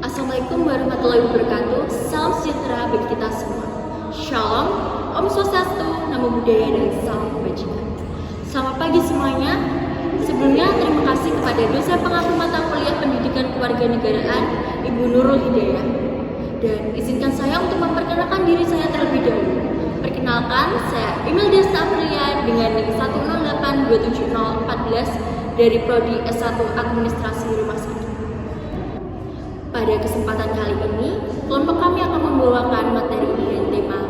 Assalamualaikum warahmatullahi wabarakatuh. Salam sejahtera bagi kita semua. Shalom, Om Swastiastu, Namo Buddhaya, dan salam kebajikan. Selamat pagi semuanya. Sebelumnya terima kasih kepada dosen pengampu mata kuliah Pendidikan Kewarganegaraan Ibu Nurul Hidayah. Dan izinkan saya untuk memperkenalkan diri saya terlebih dahulu. Perkenalkan, saya Imelda Aprilia dengan NIM 108270414 dari Prodi S1 Administrasi Rumah Sakit. Pada kesempatan kali ini, kelompok kami akan membawakan materi dengan tema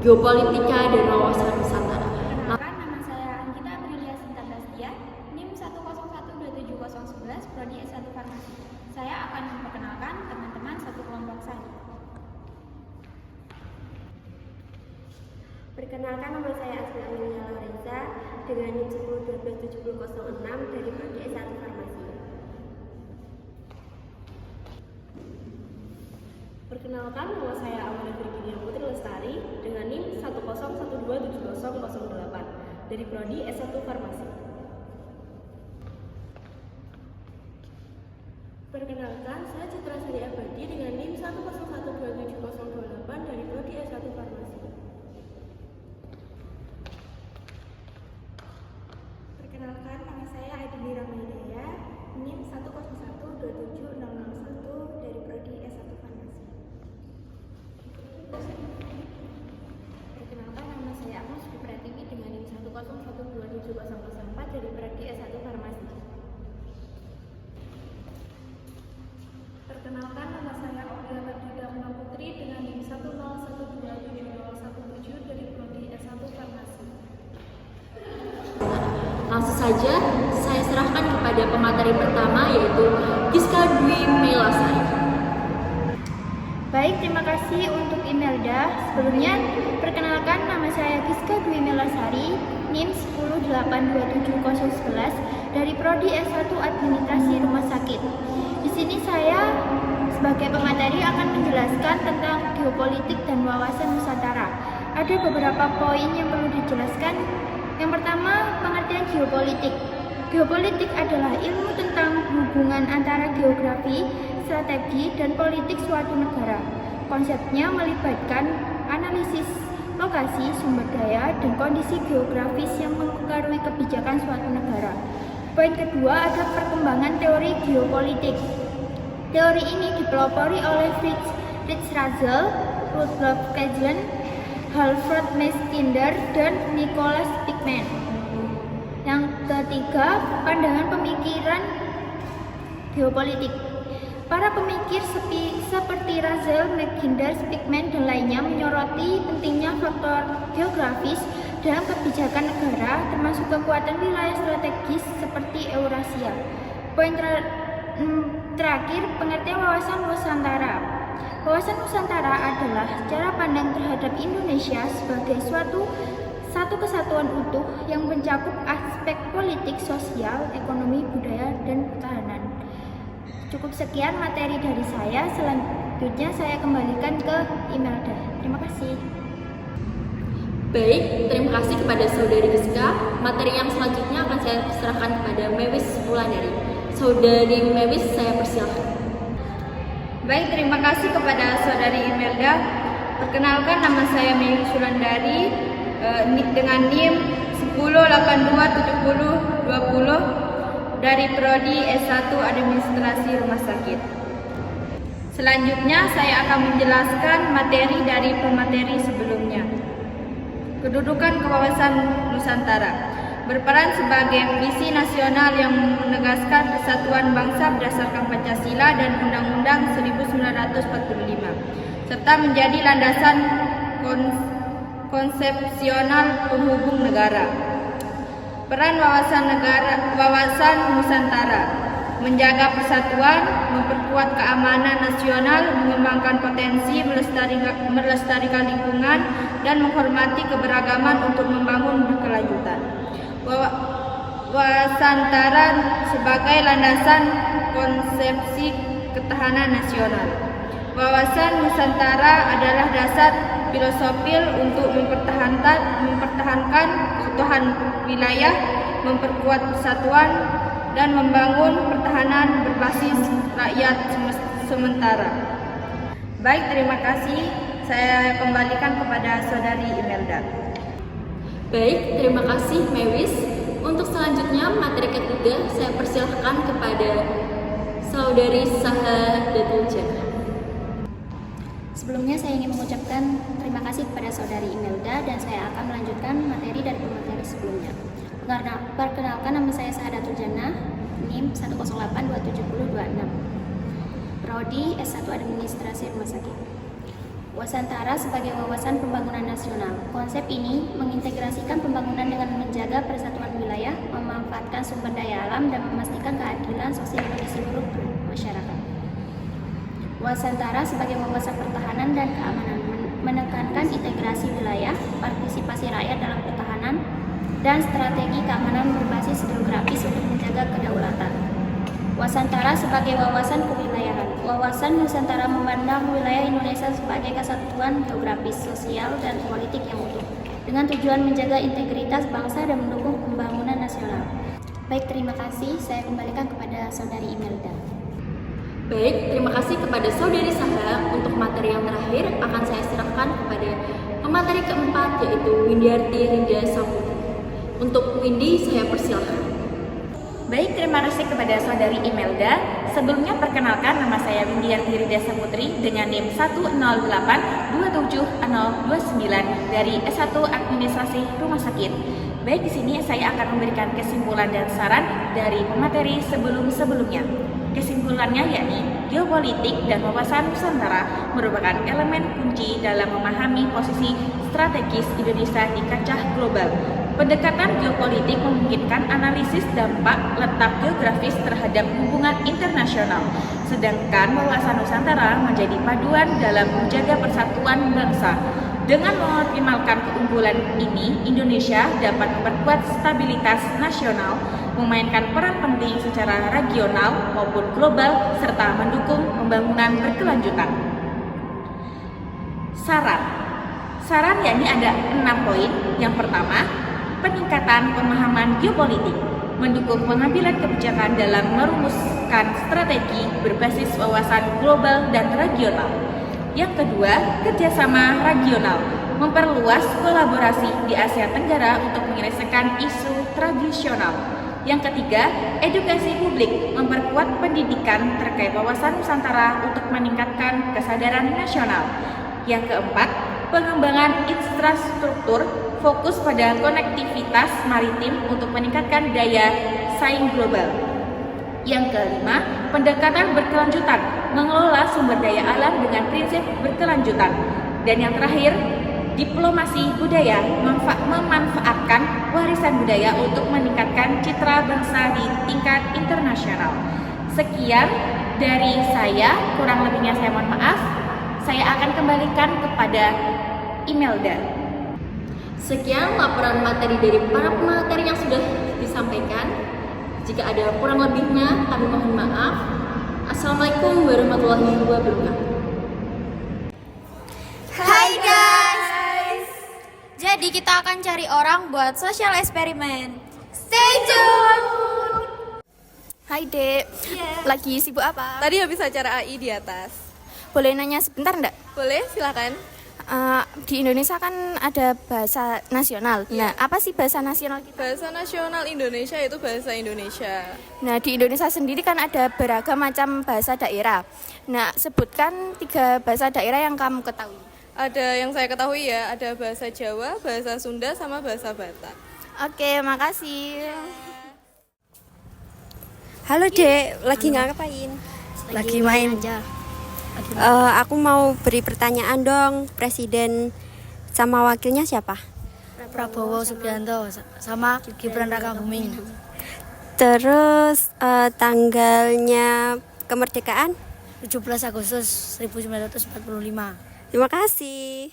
Geopolitika dan Wawasan Nusantara. Nama saya Anggita Aprilia Sinta Dastia, NIM 101270111, Prodi S1 Farmasi. Saya akan memperkenalkan teman-teman satu kelompok saya. Perkenalkan, nama saya Asma Amelia Lorenza dengan NIM 1012706 dari Prodi S1 Farmasi. Perkenalkan, nama saya Amalia Virginia Putri Lestari dengan NIM 101270008 dari Prodi S1 Farmasi. Perkenalkan, saya Citra Sari Abadi dengan NIM 101270028 dari Prodi S1 Farmasi. Perkenalkan, nama saya Aidini Ramadhaya, NIM 101270001 dari Prodi S1 Farmasi. Perkenalkan, nama saya Agnes Pratiwi dengan NIM 101270004 dari Prodi S1 Farmasi. Perkenalkan, nama saya Olga Ardita Putri dengan NIM 101270017 dari Prodi S1 Farmasi. Langsung saja, saya serahkan kepada pemateri pertama, yaitu Giska Dwi Melasari. Baik, terima kasih untuk Imelda. Sebelumnya, perkenalkan, nama saya Giska Dwi Melasari, NIM 108270011 dari Prodi S1 Administrasi Rumah Sakit. Di sini saya sebagai pemateri akan menjelaskan tentang geopolitik dan wawasan Nusantara. Ada beberapa poin yang perlu dijelaskan. Yang pertama, pengertian geopolitik. Geopolitik adalah ilmu tentang hubungan antara geografi, strategi, dan politik suatu negara. Konsepnya melibatkan analisis lokasi, sumber daya, dan kondisi geografis yang mempengaruhi kebijakan suatu negara. Poin kedua ada perkembangan teori geopolitik. Teori ini dipelopori oleh Fritz Russell, Rudolf Kagan, Alfred Meskinder, dan Nicholas Pickman. Yang ketiga, pandangan pemikiran geopolitik. Para pemikir seperti Russell, Meskinder, Pickman, dan lainnya menyoroti pentingnya faktor geografis dalam kebijakan negara, termasuk kekuatan wilayah strategis seperti Eurasia. Poin terakhir, pengertian wawasan Nusantara. Wawasan Nusantara adalah cara pandang terhadap Indonesia sebagai satu kesatuan utuh yang mencakup aspek politik, sosial, ekonomi, budaya, dan pertahanan. Cukup sekian materi dari saya. Selanjutnya saya kembalikan ke Imelda. Terima kasih. Baik, terima kasih kepada Saudari Giska. Materi yang selanjutnya akan saya serahkan kepada Mewis Wulandari. Saudari Mewis, saya persilahkan. Baik, terima kasih kepada Saudari Imelda. Perkenalkan, nama saya Mewis Wulandari dengan NIM 108270020 dari Prodi S1 Administrasi Rumah Sakit. Selanjutnya saya akan menjelaskan materi dari pemateri sebelumnya. Kedudukan kewawasan Nusantara berperan sebagai visi nasional yang menegaskan persatuan bangsa berdasarkan Pancasila dan Undang-Undang 1945, serta menjadi landasan konsepsional penghubung negara. Peran wawasan Nusantara: menjaga persatuan, memperkuat keamanan nasional, mengembangkan potensi, melestarikan lingkungan, dan menghormati keberagaman untuk membangun berkelanjutan. Wasantara sebagai landasan konsepsi ketahanan nasional. Wawasan Nusantara adalah dasar filosofil untuk mempertahankan keutuhan wilayah, memperkuat persatuan, dan membangun pertahanan berbasis rakyat sementara. Baik, terima kasih. Saya kembalikan kepada Saudari Imelda. Baik, terima kasih Mewis. Untuk selanjutnya materi ketiga saya persilahkan kepada Saudari Saha Datulja. Sebelumnya saya ingin mengucapkan terima kasih kepada Saudari Imelda dan saya akan melanjutkan materi dari pemateri sebelumnya. Perkenalkan, nama saya Sahadatul Jannah, NIM 1082726. Prodi S1 Administrasi Rumah Sakit. Wasantara sebagai wawasan pembangunan nasional. Konsep ini mengintegrasikan pembangunan dengan menjaga persatuan wilayah, memanfaatkan sumber daya alam dan memastikan keadilan sosial bagi seluruh masyarakat. Wasantara sebagai wawasan pertahanan dan keamanan, menekankan integrasi wilayah, partisipasi rakyat dalam pertahanan, dan strategi keamanan berbasis geografis untuk menjaga kedaulatan. Wasantara sebagai wawasan kewilayahan. Wawasan Nusantara memandang wilayah Indonesia sebagai kesatuan geografis, sosial, dan politik yang utuh, dengan tujuan menjaga integritas bangsa dan mendukung pembangunan nasional. Baik, terima kasih. Saya kembalikan kepada Saudari Imelda. Baik, terima kasih kepada Saudari Saha. Untuk materi yang terakhir akan saya serahkan kepada pemateri keempat, yaitu Windiarti Rinda Saputri. Untuk Windy, saya persilahkan. Baik, terima kasih kepada Saudari Imelda. Sebelumnya perkenalkan, nama saya Windiarti Rinda Saputri dengan NIM 108276029 dari S1 Administrasi Rumah Sakit. Baik, di sini saya akan memberikan kesimpulan dan saran dari pemateri sebelum-sebelumnya. Kesimpulannya yakni geopolitik dan wawasan Nusantara merupakan elemen kunci dalam memahami posisi strategis Indonesia di kancah global. Pendekatan geopolitik memungkinkan analisis dampak letak geografis terhadap hubungan internasional, sedangkan wawasan Nusantara menjadi paduan dalam menjaga persatuan bangsa. Dengan mengoptimalkan keunggulan ini, Indonesia dapat memperkuat stabilitas nasional, memainkan peran penting secara regional maupun global, serta mendukung pembangunan berkelanjutan. Saran yakni ada 6 poin. Yang pertama, peningkatan pemahaman geopolitik, mendukung pengambilan kebijakan dalam merumuskan strategi berbasis wawasan global dan regional. Yang kedua, kerjasama regional, memperluas kolaborasi di Asia Tenggara untuk menyelesaikan isu tradisional. Yang ketiga, edukasi publik, memperkuat pendidikan terkait wawasan Nusantara untuk meningkatkan kesadaran nasional. Yang keempat, pengembangan infrastruktur, fokus pada konektivitas maritim untuk meningkatkan daya saing global. Yang kelima, pendekatan berkelanjutan, mengelola sumber daya alam dengan prinsip berkelanjutan. Dan yang terakhir, diplomasi budaya, memanfaatkan warisan budaya untuk meningkatkan citra bangsa di tingkat internasional. Sekian dari saya, kurang lebihnya saya mohon maaf. Saya akan kembalikan kepada Imelda. Sekian laporan materi dari para pemateri yang sudah disampaikan. Jika ada kurang lebihnya, kami mohon maaf. Assalamualaikum warahmatullahi wabarakatuh. Hai guys! Jadi kita akan cari orang buat social eksperimen. Stay tune! Hai Dek, lagi sibuk apa? Tadi habis acara AI di atas. Boleh nanya sebentar enggak? Boleh, silakan. Di Indonesia kan ada bahasa nasional. Nah, apa sih bahasa nasional kita? Bahasa nasional Indonesia itu bahasa Indonesia. Nah, di Indonesia sendiri kan ada beragam macam bahasa daerah. Nah, sebutkan 3 bahasa daerah yang kamu ketahui. Ada yang saya ketahui ya, ada bahasa Jawa, bahasa Sunda, sama bahasa Batak. Oke, makasih. Halo Dek, lagi ngapain? Lagi main aja. Aku mau beri pertanyaan dong. Presiden sama wakilnya siapa? Prabowo Subianto sama Gibran Rakabuming. Terus tanggalnya kemerdekaan? 17 Agustus 1945. Terima kasih.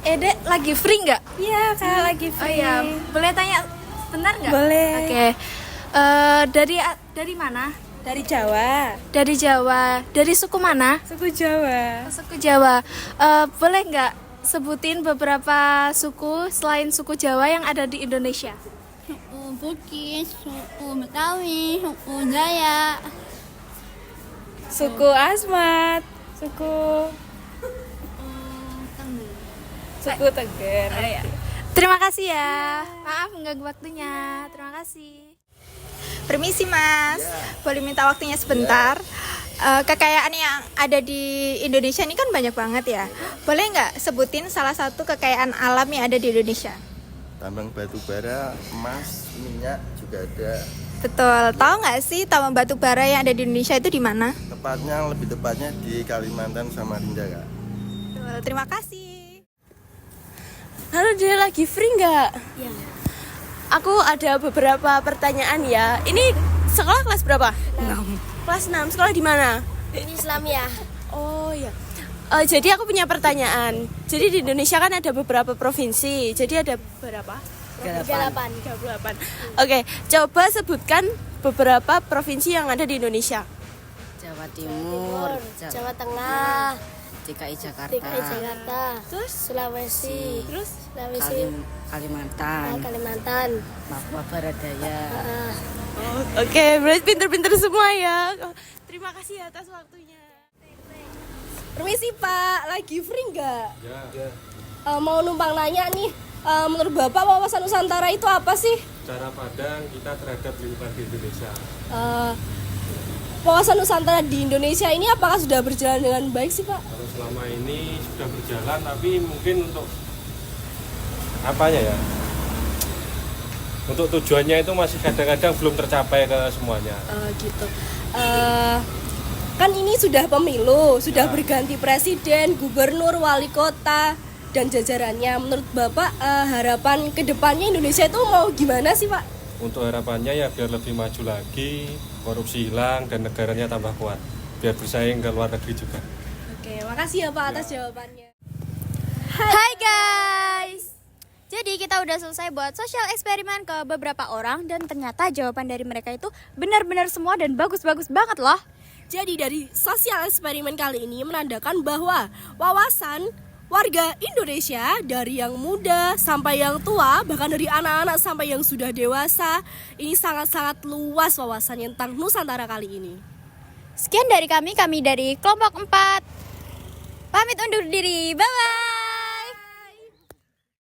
Dek, lagi free nggak? Iya, Kak, lagi free. Oh iya, boleh tanya sebentar nggak? Boleh. Oke, dari mana? Dari Jawa. Dari Jawa. Dari suku mana? Suku Jawa. Suku Jawa. Boleh nggak sebutin beberapa suku selain suku Jawa yang ada di Indonesia? Suku Bugis, suku Betawi, suku Dayak. Suku Asmat. Suku Tengger. Terima kasih ya. Maaf mengganggu waktunya. Terima kasih. Permisi Mas, boleh minta waktunya sebentar? Kekayaan yang ada di Indonesia ini kan banyak banget ya. Boleh nggak sebutin salah satu kekayaan alam yang ada di Indonesia? Tambang batu bara, emas, minyak juga ada. Betul. Tahu nggak sih tambang batu bara yang ada di Indonesia itu di mana? Lebih tepatnya di Kalimantan Samarinda, Kak. Betul. Terima kasih. Halo, dia lagi free nggak? Iya. Aku ada beberapa pertanyaan ya. Ini sekolah kelas berapa? 6. Kelas 6. Sekolah di mana? Ini Islamiyah. Oh ya. Jadi aku punya pertanyaan. Jadi di Indonesia kan ada beberapa provinsi. Jadi ada berapa? 38. Oke, coba sebutkan beberapa provinsi yang ada di Indonesia. Jawa Timur, Jawa Tengah, DKI Jakarta, DKI Jakarta, Terus Sulawesi, Kalimantan, Kalimantan. Papua Barat Daya. Oke, berarti pinter-pinter semua ya. Terima kasih atas waktunya. Permisi Pak, lagi free nggak? Ya. Mau numpang nanya nih, menurut Bapak wawasan Nusantara itu apa sih? Cara pandang kita terhadap lingkungan di Indonesia. Wawasan Nusantara di Indonesia ini apakah sudah berjalan dengan baik sih Pak? Kalau selama ini sudah berjalan, tapi mungkin untuk apanya ya? Untuk tujuannya itu masih kadang-kadang belum tercapai ke semuanya. Gitu. Kan ini sudah pemilu, sudah berganti presiden, gubernur, wali kota, dan jajarannya. Menurut Bapak, harapan kedepannya Indonesia itu mau gimana sih Pak? Untuk harapannya ya biar lebih maju lagi, korupsi hilang, dan negaranya tambah kuat. Biar bersaing ke luar negeri juga. Oke, makasih ya Pak atas jawabannya. Hai guys. Jadi kita udah selesai buat sosial eksperimen ke beberapa orang dan ternyata jawaban dari mereka itu benar-benar semua dan bagus-bagus banget loh. Jadi dari sosial eksperimen kali ini menandakan bahwa wawasan warga Indonesia dari yang muda sampai yang tua, bahkan dari anak-anak sampai yang sudah dewasa, ini sangat-sangat luas wawasannya tentang Nusantara kali ini. Sekian dari kami dari kelompok 4. Pamit undur diri, bye-bye.